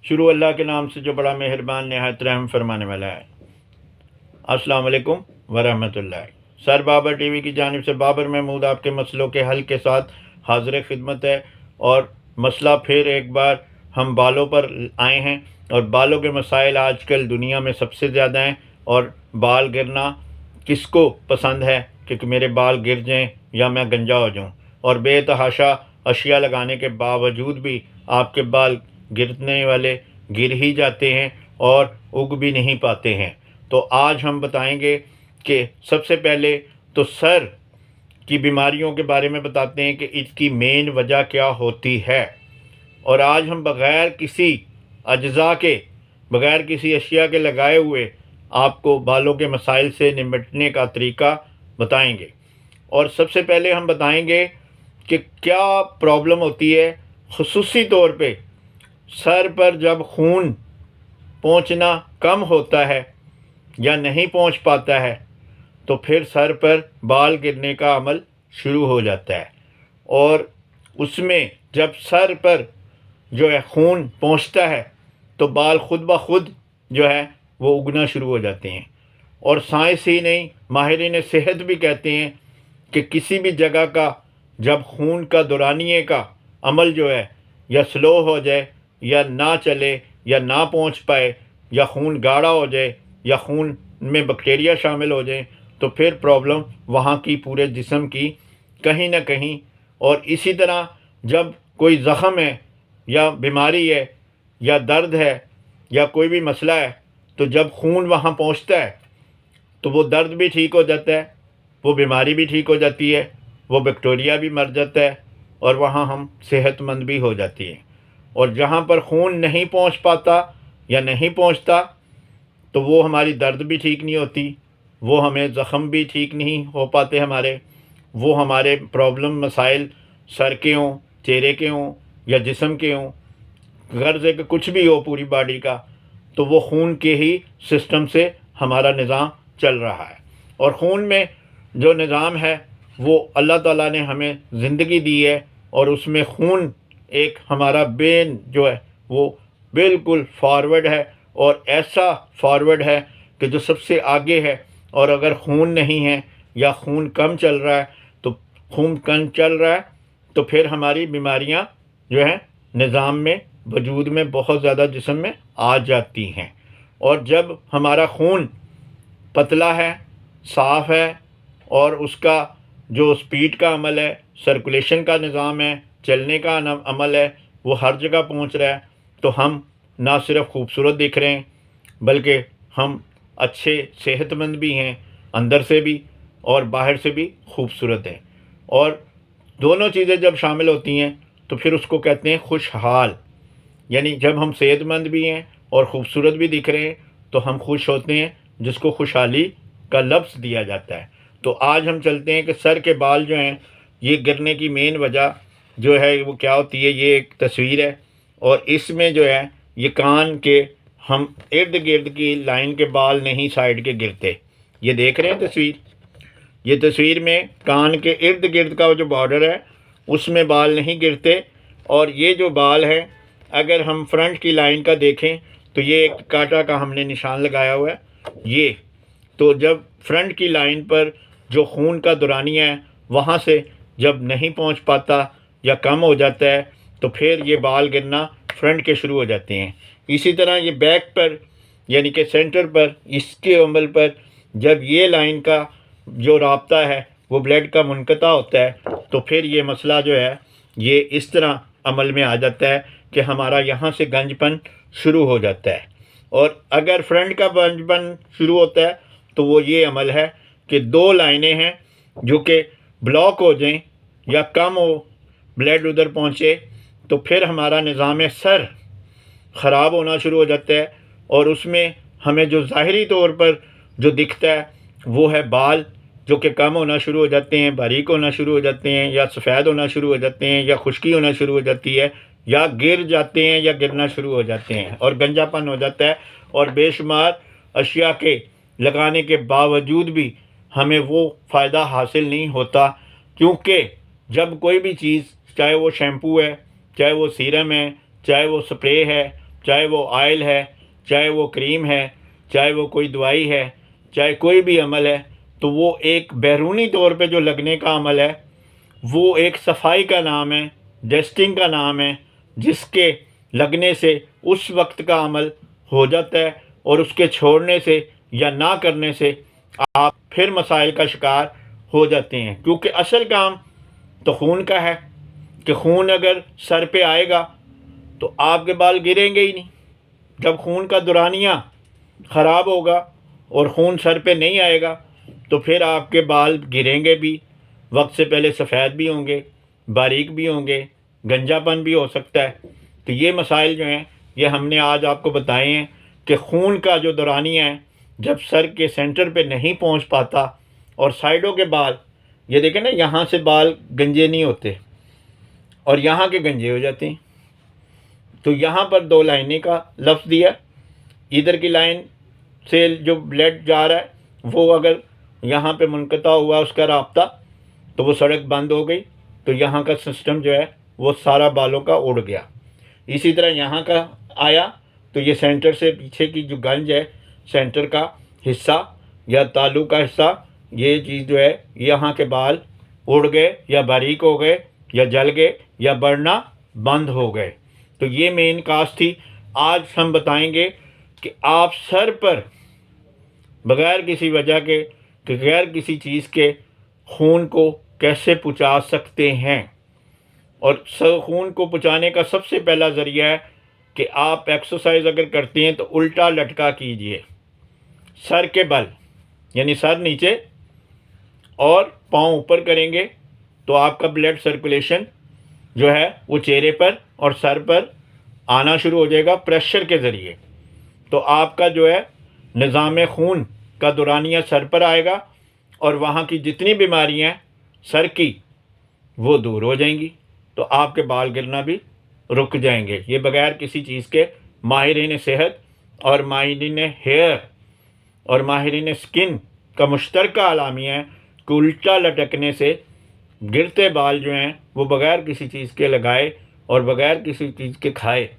शुरू अल्लाह के नाम से जो बड़ा मेहरबान नहायत रहम फरमाने वाला है। अस्सलाम वालेकुम वरहमतुल्लाह। सर बाबर टीवी की जानिब से बाबर महमूद आपके मसलों के हल के साथ हाजिर खिदमत है। और मसला फिर एक बार हम बालों पर आए हैं। और बालों के मसाइल आजकल दुनिया में सबसे ज़्यादा हैं। और बाल गिरना किसको पसंद है कि मेरे बाल गिर जाएं या मैं गंजा हो जाऊं। और बेतहाशा अशिया लगाने के बावजूद भी आपके बाल गिरने वाले गिर ही जाते हैं और उग भी नहीं पाते हैं। तो आज हम बताएंगे कि सबसे पहले तो सर की बीमारियों के बारे में बताते हैं कि इसकी मेन वजह क्या होती है। और आज हम बग़ैर किसी अज्जा के, बग़ैर किसी अशिया के लगाए हुए आपको बालों के मसाइल से निपटने का तरीका बताएंगे। और सबसे पहले हम बताएंगे कि क्या प्रॉब्लम होती है ख़ुसूसी तौर पे सर पर जब खून पहुंचना कम होता है या नहीं पहुंच पाता है तो फिर सर पर बाल गिरने का अमल शुरू हो जाता है। और उसमें जब सर पर जो है खून पहुंचता है तो बाल खुद ब खुद जो है वो उगना शुरू हो जाते हैं। और साइंस ही नहीं, माहिरीन सेहत भी कहते हैं कि किसी भी जगह का जब खून का दौरानिए का अमल जो है या स्लो हो जाए या ना चले या ना पहुंच पाए या खून गाढ़ा हो जाए या खून में बैक्टीरिया शामिल हो जाए तो फिर प्रॉब्लम वहाँ की पूरे जिस्म की कहीं ना कहीं। और इसी तरह जब कोई ज़ख़म है या बीमारी है या दर्द है या कोई भी मसला है तो जब खून वहाँ पहुँचता है तो वो दर्द भी ठीक हो जाता है, वो बीमारी भी ठीक हो जाती है, वो बैक्टीरिया भी मर जाता है और वहाँ हम सेहतमंद भी हो जाती हैं। और जहाँ पर खून नहीं पहुँच पाता या नहीं पहुँचता तो वो हमारी दर्द भी ठीक नहीं होती, वो हमें ज़ख़म भी ठीक नहीं हो पाते हमारे, वो हमारे प्रॉब्लम मसाइल सर के हों, चेहरे के हों या जिस्म के हों, गर्ज़ के कुछ भी हो पूरी बॉडी का, तो वो खून के ही सिस्टम से हमारा निज़ाम चल रहा है। और खून में जो निज़ाम है वो अल्लाह ताला ने हमें ज़िंदगी दी है और उसमें खून एक हमारा बेन जो है वो बिल्कुल फॉरवर्ड है और ऐसा फॉरवर्ड है कि जो सबसे आगे है। और अगर खून नहीं है या खून कम चल रहा है तो खून कम चल रहा है तो फिर हमारी बीमारियां जो है निज़ाम में वजूद में बहुत ज़्यादा जिस्म में आ जाती हैं। और जब हमारा खून पतला है, साफ़ है और उसका जो स्पीड का अमल है, सर्कुलेशन का निज़ाम है, चलने का अमल है, वो हर जगह पहुंच रहा है तो हम ना सिर्फ खूबसूरत दिख रहे हैं बल्कि हम अच्छे सेहतमंद भी हैं, अंदर से भी और बाहर से भी खूबसूरत हैं। और दोनों चीज़ें जब शामिल होती हैं तो फिर उसको कहते हैं खुशहाल। यानी जब हम सेहतमंद भी हैं और ख़ूबसूरत भी दिख रहे हैं तो हम खुश होते हैं, जिसको खुशहाली का लफ्ज़ दिया जाता है। तो आज हम चलते हैं कि सर के बाल जो हैं ये गिरने की मेन वजह जो है वो क्या होती है। ये एक तस्वीर है और इसमें जो है ये कान के हम इर्द गिर्द की लाइन के बाल नहीं साइड के गिरते। ये देख रहे हैं तस्वीर, ये तस्वीर में कान के इर्द गिर्द का जो बॉर्डर है उसमें बाल नहीं गिरते। और ये जो बाल है अगर हम फ्रंट की लाइन का देखें तो ये एक कांटा का हमने निशान लगाया हुआ है ये। तो जब फ्रंट की लाइन पर जो खून का दौरानिया है वहाँ से जब नहीं पहुँच पाता या कम हो जाता है तो फिर ये बाल गिरना फ्रंट के शुरू हो जाते हैं। इसी तरह ये बैक पर यानी कि सेंटर पर इसके अमल पर जब ये लाइन का जो राब्ता है वो ब्लड का मुनक़ता होता है तो फिर ये मसला जो है ये इस तरह अमल में आ जाता है कि हमारा यहाँ से गंजपन शुरू हो जाता है। और अगर फ्रंट का गंजपन शुरू होता है तो वो ये अमल है कि दो लाइनें हैं जो कि ब्लॉक हो जाएं या कम हो ब्लड उधर पहुँचे तो फिर हमारा निज़ाम सर ख़राब होना शुरू हो जाता है। और उसमें हमें जो ज़ाहिरी तौर पर जो दिखता है वो है बाल जो कि कम होना शुरू हो जाते हैं, बारीक होना शुरू हो जाते हैं या सफ़ेद होना शुरू हो जाते हैं या खुश्की होना शुरू हो जाती है या गिर जाते हैं या गिरना शुरू हो जाते हैं और गंजापन हो जाता है। और बेशुमार अशिया के लगाने के बावजूद भी हमें वो फ़ायदा हासिल नहीं होता, क्योंकि जब कोई भी चीज़, चाहे वो शैम्पू है, चाहे वो सीरम है, चाहे वो स्प्रे है, चाहे वो ऑयल है, चाहे वो क्रीम है, चाहे वो कोई दवाई है, चाहे कोई भी अमल है, तो वो एक बैरूनी तौर पे जो लगने का अमल है वो एक सफाई का नाम है, डस्टिंग का नाम है, जिसके लगने से उस वक्त का अमल हो जाता है और उसके छोड़ने से या ना करने से आप फिर मसाइल का शिकार हो जाते हैं। क्योंकि असल काम तो खून का है कि खून अगर सर पे आएगा तो आपके बाल गिरेंगे ही नहीं। जब खून का दौरानिया ख़राब होगा और खून सर पे नहीं आएगा तो फिर आपके बाल गिरेंगे भी, वक्त से पहले सफ़ेद भी होंगे, बारीक भी होंगे, गंजापन भी हो सकता है। तो ये मसाइल जो हैं ये हमने आज आपको बताए हैं कि खून का जो दौरानिया है जब सर के सेंटर पे नहीं पहुंच पाता और साइडों के बाल, ये देखें ना, यहाँ से बाल गंजे नहीं होते और यहाँ के गंजे हो जाते हैं। तो यहाँ पर दो लाइनें का लफ्ज़ दिया, इधर की लाइन से जो ब्लड जा रहा है वो अगर यहाँ पे मुनक़ता हुआ उसका राब्ता तो वो सड़क बंद हो गई, तो यहाँ का सिस्टम जो है वो सारा बालों का उड़ गया। इसी तरह यहाँ का आया तो ये सेंटर से पीछे की जो गंज है, सेंटर का हिस्सा या तालू का हिस्सा, ये चीज़ जो है यहाँ के बाल उड़ गए या बारीक हो गए या जल गए या बढ़ना बंद हो गए। तो ये मेन काज थी। आज हम बताएंगे कि आप सर पर बग़ैर किसी वजह के, बग़ैर किसी चीज़ के खून को कैसे पहुँचा सकते हैं। और खून को पहुँचाने का सबसे पहला ज़रिया है कि आप एक्सरसाइज अगर करते हैं तो उल्टा लटका कीजिए, सर के बल, यानी सर नीचे और पाँव ऊपर करेंगे तो आपका ब्लड सर्कुलेशन जो है वो चेहरे पर और सर पर आना शुरू हो जाएगा प्रेशर के ज़रिए। तो आपका जो है निज़ाम खून का दौरानिया सर पर आएगा और वहाँ की जितनी बीमारियाँ सर की वो दूर हो जाएंगी, तो आपके बाल गिरना भी रुक जाएंगे। ये बग़ैर किसी चीज़ के माहिरीन सेहत और माहिरीन हेयर और माहिरीन स्किन का मुश्तरका आलामिया है कि उल्टा लटकने से गिरते बाल जो हैं वो बग़ैर किसी चीज़ के लगाए और बग़ैर किसी चीज़ के खाए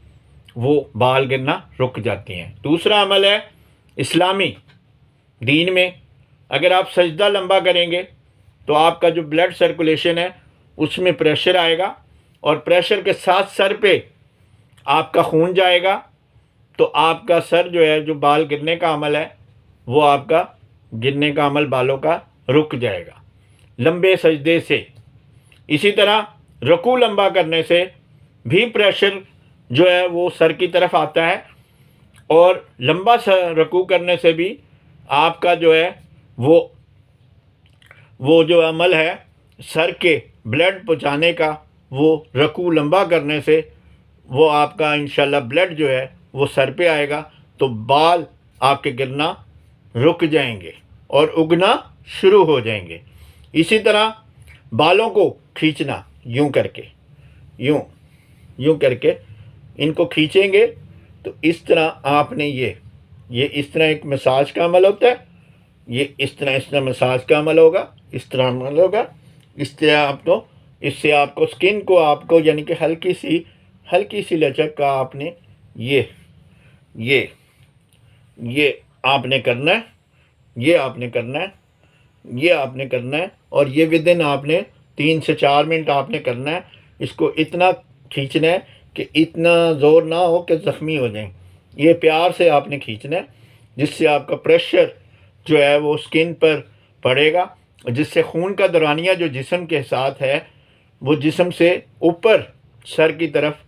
वो बाल गिरना रुक जाती हैं। दूसरा अमल है इस्लामी दीन में, अगर आप सजदा लंबा करेंगे तो आपका जो ब्लड सर्कुलेशन है उसमें प्रेशर आएगा और प्रेशर के साथ सर पे आपका खून जाएगा, तो आपका सर जो है, जो बाल गिरने का अमल है वो आपका गिरने का अमल बालों का रुक जाएगा लंबे सजदे से। इसी तरह रुकू लंबा करने से भी प्रेशर जो है वो सर की तरफ आता है और लंबा रुकू करने से भी आपका जो है वो जो अमल है सर के ब्लड पहुँचाने का, वो रुकू लंबा करने से वो आपका इंशाल्लाह ब्लड जो है वो सर पे आएगा, तो बाल आपके गिरना रुक जाएंगे और उगना शुरू हो जाएंगे। इसी तरह बालों को खींचना, यूं करके, यूं करके इनको खींचेंगे तो इस तरह आपने ये इस तरह एक मसाज का अमल होता है, ये इस तरह मसाज का अमल होगा, इस तरह अमल होगा, इस तरह आपको, इससे आपको स्किन को आपको यानी कि हल्की सी लचक का आपने ये आपने करना है, ये आपने करना है, ये आपने करना है और ये विदिन आपने 3 से 4 मिनट आपने करना है। इसको इतना खींचना है कि इतना ज़ोर ना हो कि ज़ख्मी हो जाए, ये प्यार से आपने खींचना है जिससे आपका प्रेशर जो है वो स्किन पर पड़ेगा, जिससे खून का दौरानिया जो जिस्म के साथ है वो जिस्म से ऊपर सर की तरफ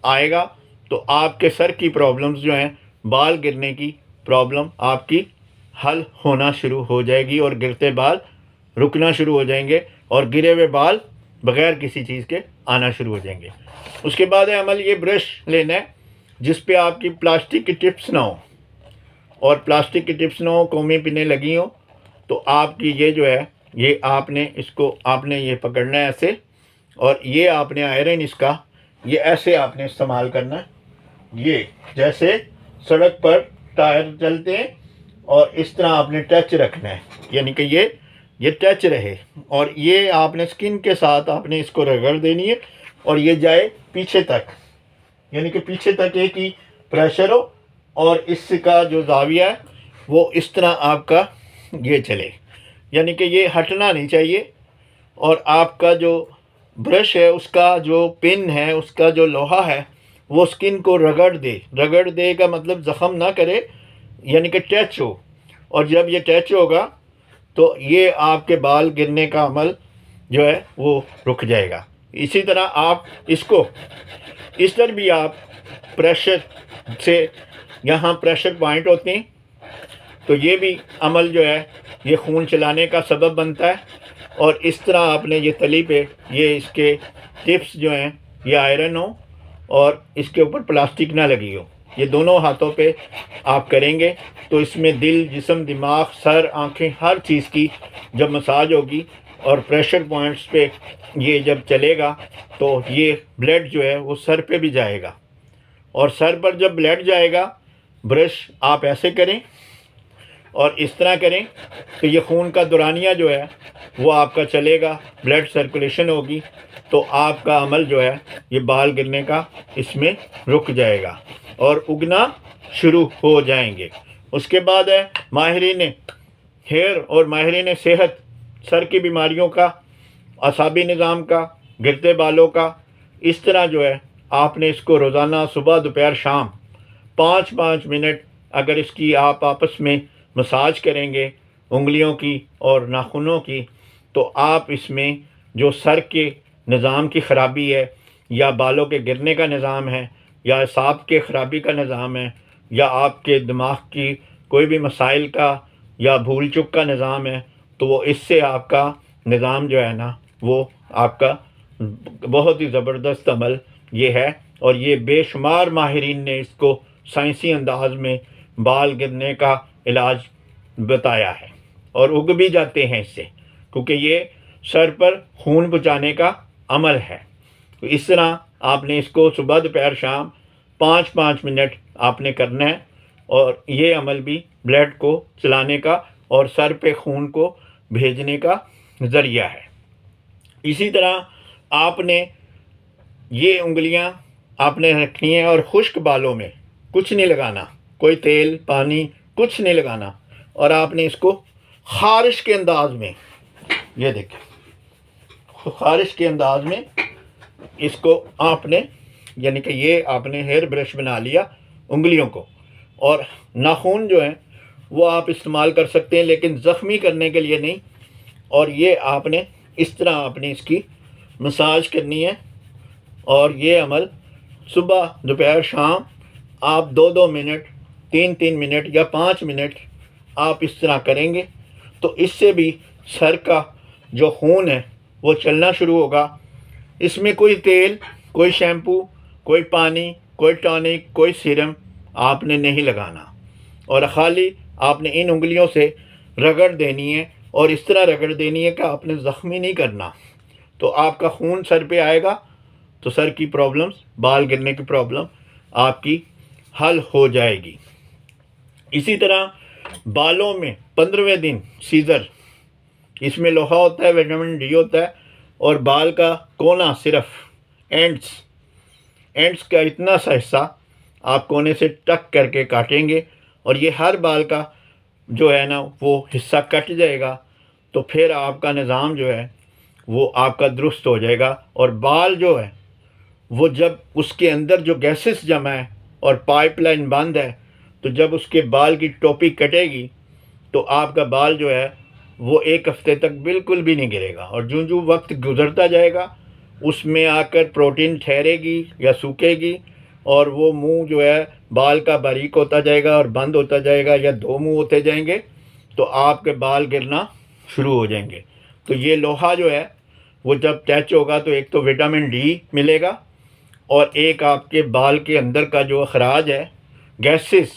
आएगा, तो आपके सर की प्रॉब्लम्स जो हैं, बाल गिरने की प्रॉब्लम आपकी हल होना शुरू हो जाएगी और गिरते बाल रुकना शुरू हो जाएंगे और गिरे हुए बाल बग़ैर किसी चीज़ के आना शुरू हो जाएंगे। उसके बाद है अमल, ये ब्रश लेना है जिस पे आपकी प्लास्टिक की टिप्स ना हो, और प्लास्टिक की टिप्स ना हो, कौमी पिनें लगी हो, तो आपकी ये जो है ये आपने इसको आपने ये पकड़ना है ऐसे, और ये आपने आयरन इसका ये ऐसे आपने इस्तेमाल करना है, ये जैसे सड़क पर टायर चलते हैं और इस तरह आपने टच रखना है, यानी कि ये टच रहे और ये आपने स्किन के साथ आपने इसको रगड़ देनी है और ये जाए पीछे तक, यानी कि पीछे तक एक ही प्रेशर हो और इसका जो जाविया है वो इस तरह आपका ये चले, यानी कि ये हटना नहीं चाहिए। और आपका जो ब्रश है उसका जो पिन है, उसका जो लोहा है, वो स्किन को रगड़ दे। रगड़ दे का मतलब ज़ख़म ना करे, यानी कि टच हो। और जब ये टच होगा तो ये आपके बाल गिरने का अमल जो है वो रुक जाएगा। इसी तरह आप इसको इस तरह भी आप प्रेशर से, यहाँ प्रेशर पॉइंट होते हैं, तो ये भी अमल जो है ये खून चलाने का सबब बनता है। और इस तरह आपने ये तली पे ये इसके टिप्स जो हैं ये आयरन हो और इसके ऊपर प्लास्टिक ना लगी हो, ये दोनों हाथों पे आप करेंगे तो इसमें दिल, जिस्म, दिमाग, सर, आँखें, हर चीज़ की जब मसाज होगी और प्रेशर पॉइंट्स पे ये जब चलेगा तो ये ब्लड जो है वो सर पे भी जाएगा। और सर पर जब ब्लड जाएगा, ब्रश आप ऐसे करें और इस तरह करें तो ये खून का दौरानिया जो है वो आपका चलेगा, ब्लड सर्कुलेशन होगी, तो आपका अमल जो है ये बाल गिरने का इसमें रुक जाएगा और उगना शुरू हो जाएंगे। उसके बाद है माहिरीन हेयर और माहिरीन सेहत, सर की बीमारियों का, असाबी निज़ाम का, गिरते बालों का। इस तरह जो है आपने इसको रोज़ाना सुबह, दोपहर, शाम 5-5 मिनट अगर इसकी आप आपस में मसाज करेंगे उंगलियों की और नाखूनों की, तो आप इसमें जो सर के निज़ाम की ख़राबी है या बालों के गिरने का निज़ाम है या असाब के ख़राबी का निज़ाम है या आपके दिमाग की कोई भी मसाइल का या भूल चुक का निज़ाम है, तो वो इससे आपका निज़ाम जो है ना वो आपका बहुत ही ज़बरदस्त अमल ये है। और ये बेशुमार माहिरीन ने इसको साइंसी अंदाज में बाल गिरने का इलाज बताया है और उग भी जाते हैं इससे, क्योंकि ये सर पर खून पहुँचाने का अमल है। तो इस तरह आपने इसको सुबह, दोपहर, शाम 5-5 मिनट आपने करना है और ये अमल भी ब्लड को चलाने का और सर पे खून को भेजने का ज़रिया है। इसी तरह आपने ये उंगलियां आपने रखनी है और खुश्क बालों में कुछ नहीं लगाना, कोई तेल, पानी कुछ नहीं लगाना। और आपने इसको ख़ारिश के अंदाज में, ये देखें, ख़ारिश के अंदाज में इसको आपने, यानी कि ये आपने हेयर ब्रश बना लिया उंगलियों को, और नाखून जो है वो आप इस्तेमाल कर सकते हैं लेकिन ज़ख्मी करने के लिए नहीं। और ये आपने इस तरह आपने इसकी मसाज करनी है और ये अमल सुबह, दोपहर, शाम आप 2-2 मिनट, 3-3 मिनट या 5 मिनट आप इस तरह करेंगे तो इससे भी सर का जो खून है वो चलना शुरू होगा। इसमें कोई तेल, कोई शैम्पू, कोई पानी, कोई टॉनिक, कोई सीरम आपने नहीं लगाना और ख़ाली आपने इन उंगलियों से रगड़ देनी है और इस तरह रगड़ देनी है कि आपने ज़ख्मी नहीं करना। तो आपका खून सर पे आएगा तो सर की प्रॉब्लम्स, बाल गिरने की प्रॉब्लम आपकी हल हो जाएगी। इसी तरह बालों में 15वें दिन सीज़र, इसमें लोहा होता है, विटामिन डी होता है और बाल का कोना, सिर्फ एंड्स का इतना सा हिस्सा आप कोने से टक करके काटेंगे और ये हर बाल का जो है ना वो हिस्सा कट जाएगा, तो फिर आपका निज़ाम जो है वो आपका दुरुस्त हो जाएगा। और बाल जो है वो जब उसके अंदर जो गैसेस जमा है और पाइपलाइन बंद है, तो जब उसके बाल की टोपी कटेगी तो आपका बाल जो है वो 1 हफ़्ते तक बिल्कुल भी नहीं गिरेगा। और जो जो वक्त गुज़रता जाएगा उसमें आकर प्रोटीन ठहरेगी या सूखेगी और वो मुंह जो है बाल का बारीक होता जाएगा और बंद होता जाएगा या 2 मुंह होते जाएंगे, तो आपके बाल गिरना शुरू हो जाएंगे। तो ये लोहा जो है वो जब टच होगा तो एक तो विटामिन डी मिलेगा और एक आपके बाल के अंदर का जो अखराज है, गैसेस,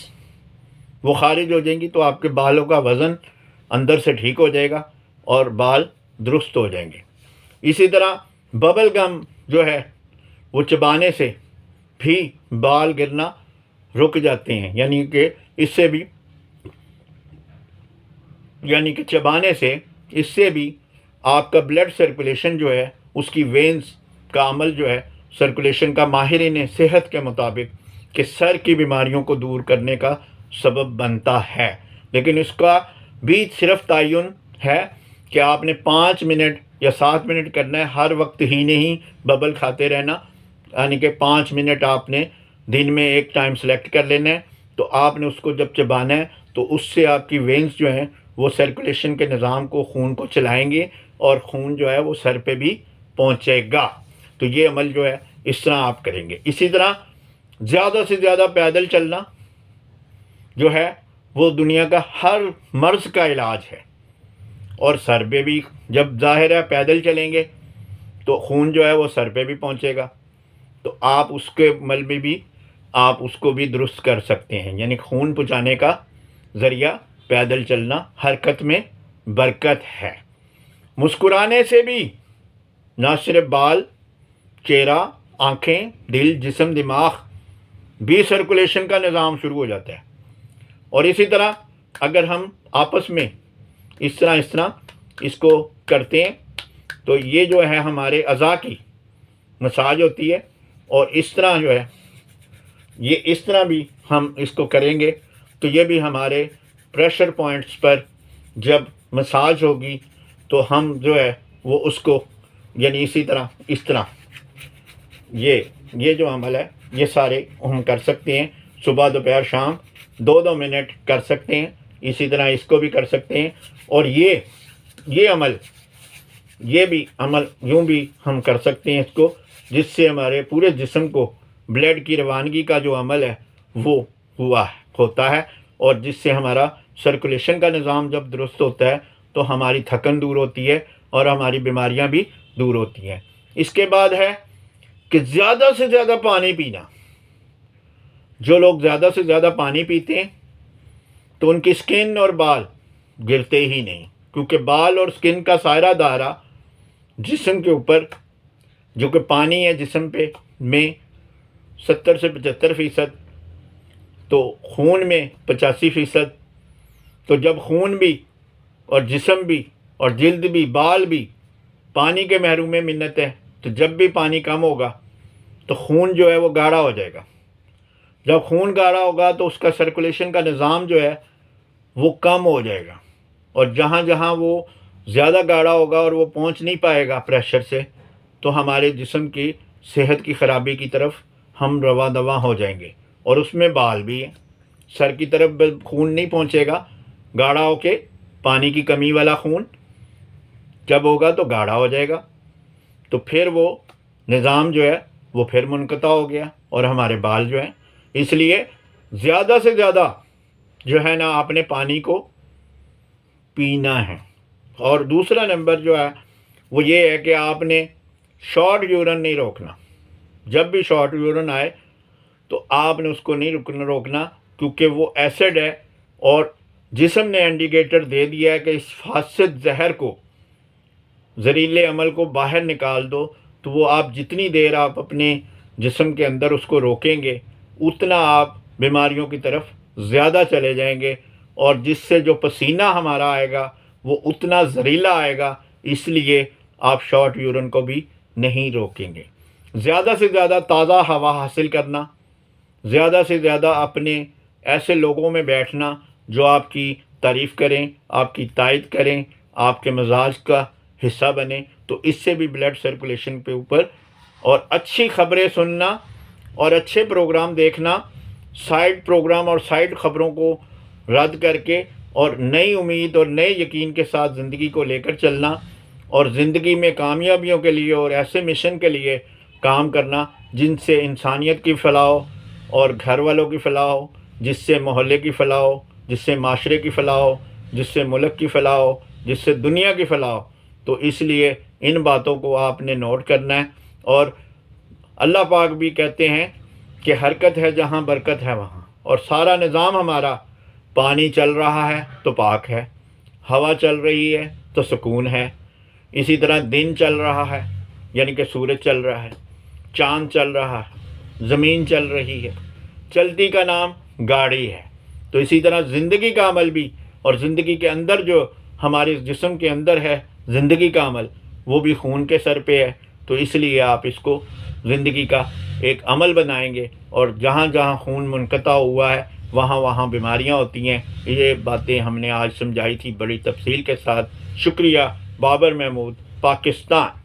वो खारिज हो जाएंगी, तो आपके बालों का वज़न अंदर से ठीक हो जाएगा और बाल दुरुस्त हो जाएंगे। इसी तरह बबल गम जो है वो चबाने से भी बाल गिरना रुक जाते हैं, यानी कि इससे भी, यानी कि चबाने से इससे भी आपका ब्लड सर्कुलेशन जो है उसकी वेंस का अमल जो है सर्कुलेशन का, माहिरीन सेहत के मुताबिक कि सर की बीमारियों को दूर करने का सबब बनता है। लेकिन इसका भी सिर्फ तयन है कि आपने 5 मिनट या 7 मिनट करना है, हर वक्त ही नहीं बबल खाते रहना। यानी कि 5 मिनट आपने दिन में एक टाइम सेलेक्ट कर लेना है, तो आपने उसको जब चबाना है तो उससे आपकी वेंस जो हैं वो सर्कुलेशन के निज़ाम को, खून को चलाएंगे और खून जो है वो सर पे भी पहुंचेगा। तो ये अमल जो है इस तरह आप करेंगे। इसी तरह ज़्यादा से ज़्यादा पैदल चलना जो है वो दुनिया का हर मर्ज़ का इलाज है। और सर पे भी, जब ज़ाहिर है पैदल चलेंगे तो खून जो है वो सर पे भी पहुंचेगा, तो आप उसके अमल में भी आप उसको भी दुरुस्त कर सकते हैं। यानी खून पहुँचाने का ज़रिया पैदल चलना, हरकत में बरकत है। मुस्कुराने से भी ना सिर्फ बाल, चेहरा, आँखें, दिल, जिस्म, दिमाग भी सर्कुलेशन का निज़ाम शुरू हो जाता है। और इसी तरह अगर हम आपस में इस तरह इसको करते हैं तो ये जो है हमारे अज़ा की मसाज होती है। और इस तरह जो है ये इस तरह भी हम इसको करेंगे तो ये भी हमारे प्रेशर पॉइंट्स पर जब मसाज होगी तो हम जो है वो उसको, यानी इसी तरह इस तरह ये जो अमल है ये सारे हम कर सकते हैं। सुबह, दोपहर, शाम 2-2 मिनट कर सकते हैं। इसी तरह इसको भी कर सकते हैं। और ये अमल, ये भी अमल यूँ भी हम कर सकते हैं इसको, जिससे हमारे पूरे जिस्म को ब्लड की रवानगी का जो अमल है वो होता है। और जिससे हमारा सर्कुलेशन का निज़ाम जब दुरुस्त होता है तो हमारी थकन दूर होती है और हमारी बीमारियां भी दूर होती हैं। इसके बाद है कि ज़्यादा से ज़्यादा पानी पीना। जो लोग ज़्यादा से ज़्यादा पानी पीते हैं तो उनकी स्किन और बाल गिरते ही नहीं, क्योंकि बाल और स्किन का सारा दायरा जिस्म के ऊपर, जो कि पानी है जिस्म पे में 70 से 75%, तो खून में 85%। तो जब खून भी और जिस्म भी और जिल्द भी, बाल भी पानी के महरूम मिन्नत है, तो जब भी पानी कम होगा तो खून जो है वो गाढ़ा हो जाएगा। जब खून गाढ़ा होगा तो उसका सर्कुलेशन का निज़ाम जो है वो कम हो जाएगा। और जहाँ जहाँ वो ज़्यादा गाढ़ा होगा और वो पहुँच नहीं पाएगा प्रेशर से, तो हमारे जिस्म की सेहत की ख़राबी की तरफ हम रवा दवा हो जाएंगे। और उसमें बाल भी हैं, सर की तरफ खून नहीं पहुँचेगा गाढ़ा होके। पानी की कमी वाला खून जब होगा तो गाढ़ा हो जाएगा, तो फिर वो निज़ाम जो है वो फिर मुनक़ता हो गया और हमारे बाल जो हैं। इसलिए ज़्यादा से ज़्यादा जो है ना आपने पानी को पीना है। और दूसरा नंबर जो है वो ये है कि आपने शॉर्ट यूरिन नहीं रोकना। जब भी शॉर्ट यूरिन आए तो आपने उसको नहीं रोकना, क्योंकि वो एसिड है और जिस्म ने इंडिकेटर दे दिया है कि इस फासिद जहर को, जहरीले अमल को बाहर निकाल दो। तो वो आप जितनी देर आप अपने जिस्म के अंदर उसको रोकेंगे उतना आप बीमारियों की तरफ ज़्यादा चले जाएंगे। और जिससे जो पसीना हमारा आएगा वो उतना जहरीला आएगा। इसलिए आप शॉर्ट यूरिन को भी नहीं रोकेंगे। ज़्यादा से ज़्यादा ताज़ा हवा हासिल करना, ज़्यादा से ज़्यादा अपने ऐसे लोगों में बैठना जो आपकी तारीफ़ करें, आपकी तायद करें, आपके मिजाज का हिस्सा बने, तो इससे भी ब्लड सर्कुलेशन पे ऊपर। और अच्छी ख़बरें सुनना और अच्छे प्रोग्राम देखना, साइड प्रोग्राम और साइड ख़बरों को रद्द करके और नई उम्मीद और नए यकीन के साथ ज़िंदगी को लेकर चलना और ज़िंदगी में कामयाबियों के लिए और ऐसे मिशन के लिए काम करना जिनसे इंसानियत की फ़लाह हो और घर वालों की फ़लाह हो, जिससे मोहल्ले की फ़लाह हो, जिससे माशरे की फ़लाह हो, जिससे मुल्क की फ़लाह हो, जिससे दुनिया की फ़लाह हो। तो इसलिए इन बातों को आपने नोट करना है। और अल्लाह पाक भी कहते हैं कि हरकत है जहाँ बरकत है वहाँ। और सारा निज़ाम हमारा, पानी चल रहा है तो पाक है, हवा चल रही है तो सुकून है, इसी तरह दिन चल रहा है यानी कि सूरज चल रहा है, चाँद चल रहा है, ज़मीन चल रही है, चलती का नाम गाड़ी है। तो इसी तरह ज़िंदगी का अमल भी, और ज़िंदगी के अंदर जो हमारे जिस्म के अंदर है ज़िंदगी का अमल, वो भी खून के सर पे है। तो इसलिए आप इसको ज़िंदगी का एक अमल बनाएंगे और जहाँ जहाँ खून मुनक़ता हुआ है वहाँ वहाँ बीमारियाँ होती हैं। ये बातें हमने आज समझाई थी बड़ी तफसील के साथ। शुक्रिया। बाबर महमूद, पाकिस्तान।